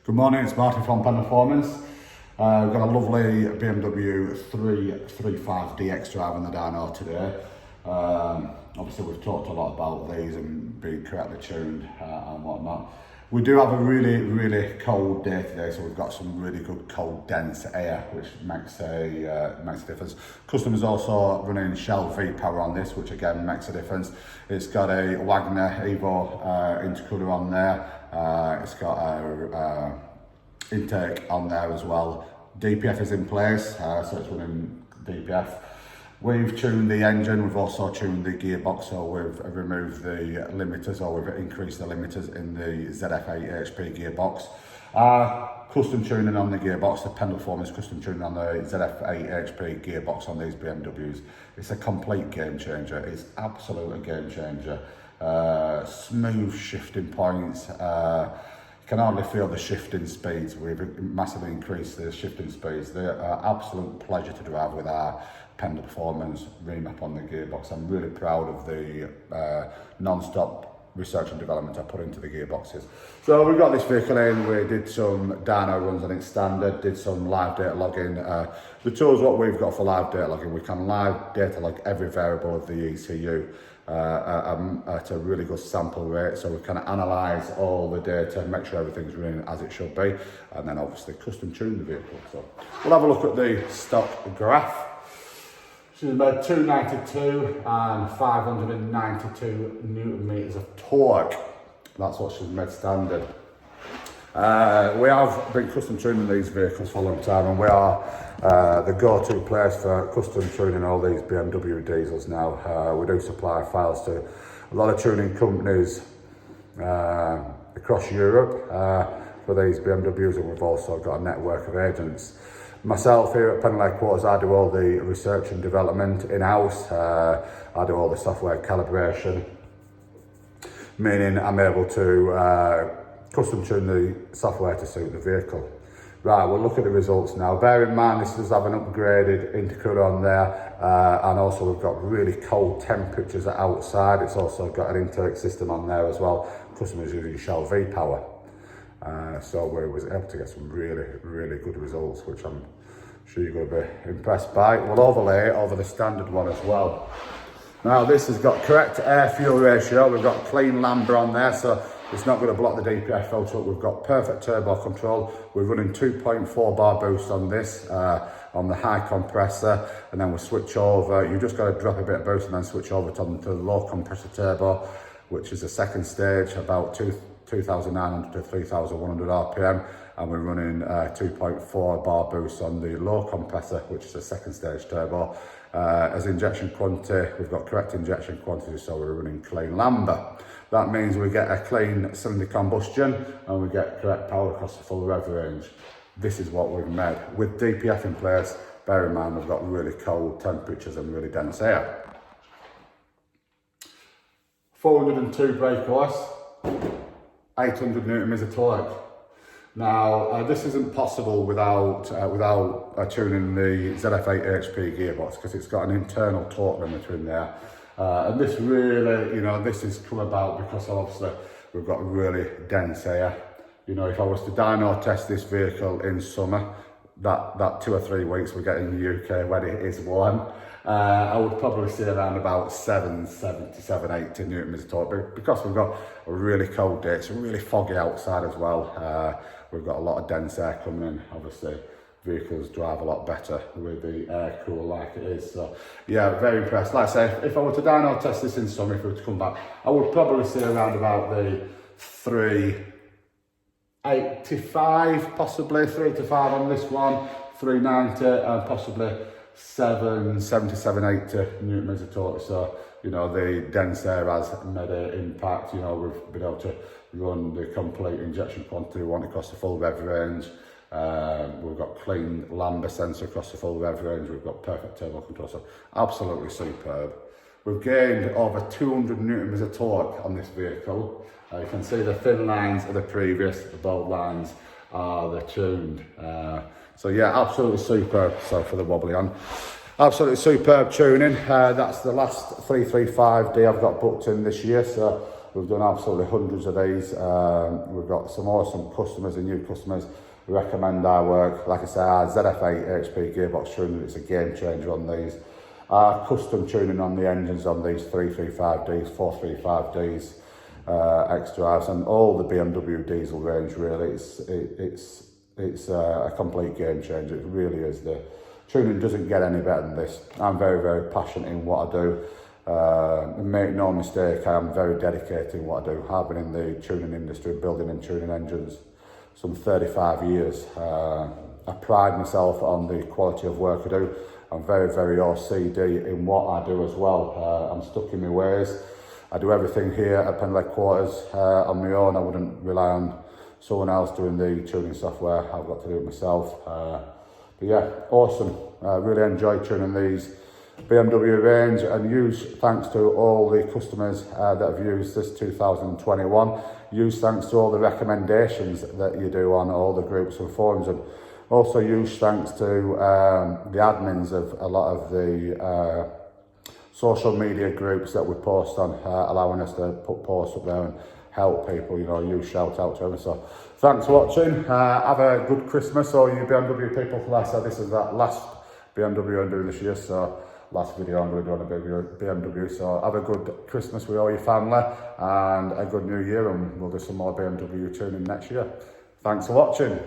Good morning, it's Martin from Pendle Performance. We've got a lovely BMW 335DX drive in the dyno today. Obviously we've talked a lot about these and being correctly tuned and whatnot. We do have a really cold day today, so we've got some really good cold dense air, which makes a difference. Customers also running Shell V-Power on this, which again makes a difference. It's got a Wagner Evo intercooler on there. It's got a intake on there as well. DPF is in place, so it's running DPF. We've tuned the engine, we've also tuned the gearbox, so we've removed the limiters, or we've increased the limiters in the ZF8 HP gearbox. Custom tuning on the gearbox, the Pendle Performance custom tuning on the ZF8 HP gearbox on these BMWs. It's a complete game changer, it's absolutely a game changer. Smooth shifting points, you can hardly feel the shifting speeds. We've massively increased the shifting speeds. They're an absolute pleasure to drive with our Pendle Performance remap on the gearbox. I'm really proud of the non-stop research and development I put into the gearboxes. So we got this vehicle in, we did some dyno runs on its standard, did some live data logging. The tools what we've got for live data logging, we can live data log every variable of the ECU at a really good sample rate, so we can analyse all the data and make sure everything's running as it should be, and then obviously custom tune the vehicle. So we'll have a look at the stock graph. She's made 292 and 592 Newton meters of torque. That's what she's made standard. We have been custom tuning these vehicles for a long time, and we are the go-to place for custom tuning all these BMW diesels now. We do supply files to a lot of tuning companies across Europe for these BMWs, and we've also got a network of agents. Myself here at Pendle Headquarters, I do all the research and development in-house. I do all the software calibration, meaning I'm able to custom tune the software to suit the vehicle. Right, we'll look at the results now. Bear in mind, this does have an upgraded intercooler on there, and also we've got really cold temperatures outside. It's also got an intake system on there as well. Customers using Shell V-Power. So we was able to get some really good results, which I'm sure you're going to be impressed by. We'll overlay it over the standard one as well. Now this has got correct air-fuel ratio. We've got clean lambda on there, so it's not going to block the DPF filter. We've got perfect turbo control. We're running 2.4 bar boost on this, on the high compressor, and then we'll switch over. You've just got to drop a bit of boost and then switch over to the low compressor turbo, which is the second stage, about 2,900 to 3,100 RPM, and we're running 2.4 bar boost on the low compressor, which is the second stage turbo. As injection quantity, we've got correct injection quantity, so we're running clean lambda. That means we get a clean cylinder combustion and we get correct power across the full rev range. This is what we've made. With DPF in place, bear in mind we've got really cold temperatures and really dense air. 402 brake force, 800 Newton meters of torque. Now, this isn't possible without tuning the ZF8 HP gearbox, because it's got an internal torque limiter in there. And this really, this has come about because obviously we've got really dense air. If I was to dyno test this vehicle in summer, that 2 or 3 weeks we get in the UK when it is warm, I would probably see around about 770, 780 Newton meters of torque. But because we've got a really cold day, it's really foggy outside as well. We've got a lot of dense air coming in, obviously. Vehicles drive a lot better with the air cool like it is. So yeah, very impressed. Like I say, if I were to dyno test this in summer, if we were to come back, I would probably see around about the 385, possibly 385 on this one, 390, and possibly 770, 780 Newton meters of torque. So the dense air has made an impact. We've been able to run the complete injection quantity we want across the full rev range. We've got clean lambda sensor across the full rev range. We've got perfect turbo control, so absolutely superb. We've gained over 200 Newton meters of torque on this vehicle. You can see the thin lines are the previous, the bold lines are the tuned. So yeah, absolutely superb. So for the wobbly on, absolutely superb tuning. That's the last 335D I've got booked in this year, so We've done absolutely hundreds of these. We've got some awesome customers and new customers who recommend our work. Like I say, our ZF8 HP gearbox tuning, it's a game changer on these. Our custom tuning on the engines on these 335Ds, 435Ds, X-drives, and all the BMW diesel range really. It's a complete game changer. It really is. The tuning doesn't get any better than this. I'm very, very passionate in what I do. Make no mistake, I am very dedicated in what I do. I've been in the tuning industry, building and tuning engines, some 35 years. I pride myself on the quality of work I do. I'm very, very OCD in what I do as well. I'm stuck in my ways. I do everything here at Pendle Headquarters on my own. I wouldn't rely on someone else doing the tuning software. I've got to do it myself. But yeah, awesome. I really enjoy tuning these BMW range, and huge thanks to all the customers that have used this 2021. Huge thanks to all the recommendations that you do on all the groups and forums, and also huge thanks to the admins of a lot of the social media groups that we post on, allowing us to put posts up there and help people, you know, huge shout out to them. So thanks for watching. Have a good Christmas, all you BMW people. Like I said, this is that last BMW I'm doing this year, so last video I'm going to do on a BMW. So have a good Christmas with all your family and a good new year, and we'll do some more BMW tuning next year. Thanks for watching.